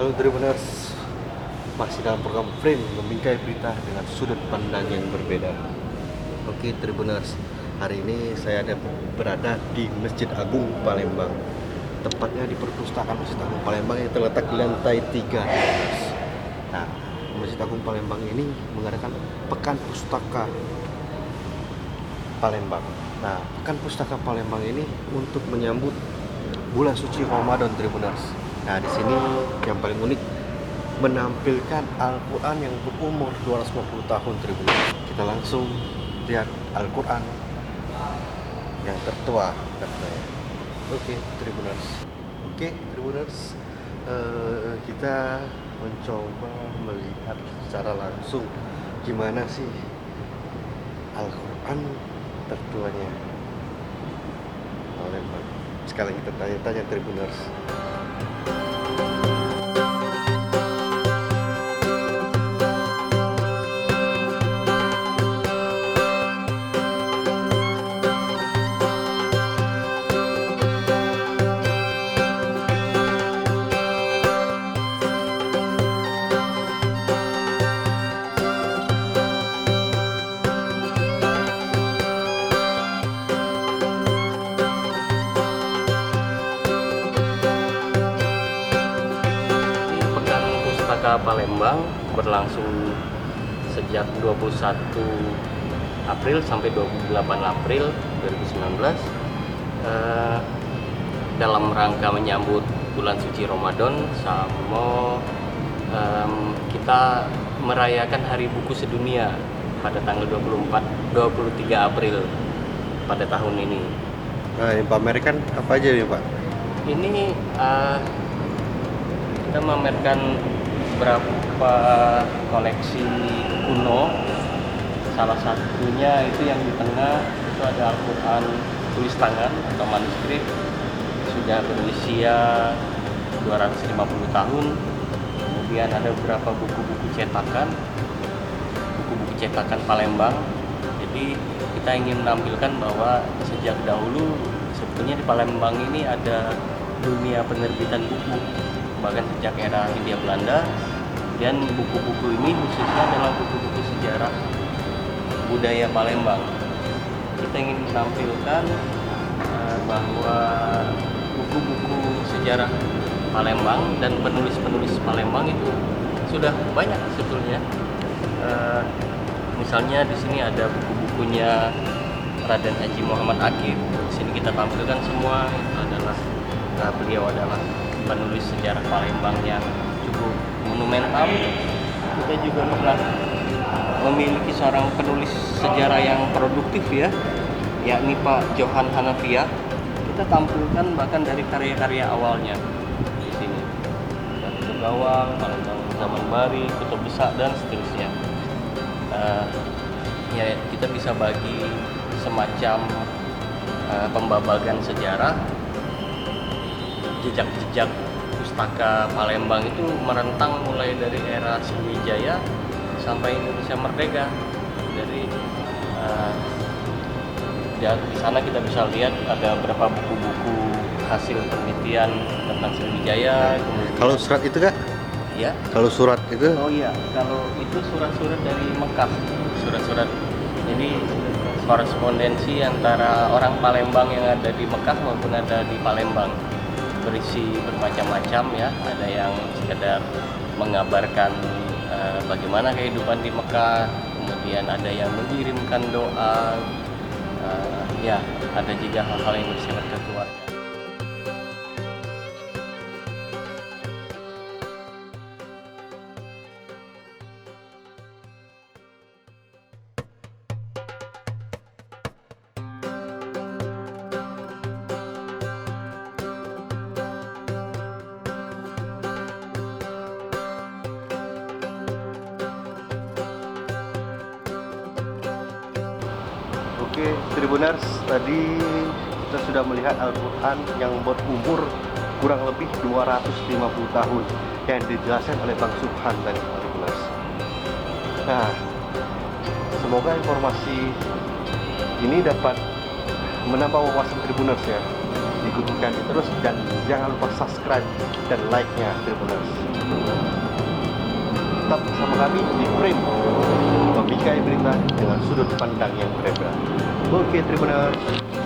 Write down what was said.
Halo Tribuners, masih dalam program Frame membingkai berita dengan sudut pandang yang berbeda. Oke Tribuners, hari ini saya berada di Masjid Agung Palembang, tepatnya di perpustakaan Masjid Agung Palembang yang terletak di lantai 3. Tribuners. Nah, Masjid Agung Palembang ini mengadakan Pekan Pustaka Palembang. Nah, Pekan Pustaka Palembang ini untuk menyambut bulan suci Ramadan Tribuners. Nah, di sini yang paling unik menampilkan Al-Quran yang berumur 250 tahun Tribuners. Kita langsung lihat Al-Quran yang tertua katanya. Oke Tribuners, kita mencoba melihat secara langsung gimana sih Al-Quran tertuanya Palembang. Sekarang kita tanya-tanya Tribuners. Pekan Pustaka Palembang berlangsung sejak 21 April sampai 28 April 2019 dalam rangka menyambut bulan suci Ramadan sama kita merayakan Hari Buku Sedunia pada tanggal 23 April pada tahun ini. Nah, yang pamerkan apa aja ya Pak? Ini kita memamerkan beberapa koleksi kuno. Salah satunya itu yang di tengah itu ada Al-Quran tulis tangan atau manuskrip, sudah berusia 250 tahun. Kemudian ada beberapa buku-buku cetakan Palembang. Jadi kita ingin menampilkan bahwa sejak dahulu sebetulnya di Palembang ini ada dunia penerbitan buku, bahkan sejak era Hindia Belanda. Dan buku-buku ini khususnya adalah buku-buku sejarah budaya Palembang. Kita ingin menampilkan bahwa buku-buku sejarah Palembang dan penulis-penulis Palembang itu sudah banyak sebetulnya. Misalnya di sini ada buku-bukunya Raden Haji Muhammad Akif. Di sini kita tampilkan semua itu adalah beliau adalah penulis sejarah Palembang yang cukup monumental. Kita juga pernah memiliki seorang penulis sejarah yang produktif ya, yakni Pak Johan Hanafiah. Kita tampilkan bahkan dari karya-karya awalnya di sini. Kutub Gawang, Palembang Zaman Bari, Kutub Besak dan seterusnya. Ya kita bisa bagi semacam pembabagan sejarah. Jejak-jejak pustaka Palembang itu merentang mulai dari era Sriwijaya sampai Indonesia Merdeka. Dari di sana kita bisa lihat ada beberapa buku-buku hasil penelitian tentang Sriwijaya. Kalau surat itu Kak? Ya. Kalau surat itu? Oh iya, kalau itu surat-surat dari Mekah, surat-surat. Jadi korespondensi antara orang Palembang yang ada di Mekah maupun ada di Palembang, berisi bermacam-macam ya. Ada yang sekedar mengabarkan bagaimana kehidupan di Mekah, kemudian ada yang mengirimkan doa, ya ada juga hal-hal yang bersifat kekeluargaan. Oke Tribuners, tadi kita sudah melihat Al-Quran yang berumur kurang lebih 250 tahun yang dijelaskan oleh Bang Subhan tadi Tribuners. Nah, semoga informasi ini dapat menambah wawasan Tribuners ya. ikuti kami terus dan jangan lupa subscribe dan like-nya Tribuners. Tetap bersama kami di Frame, membingkai berita dengan sudut pandang yang berbeda. Oke Tribuners.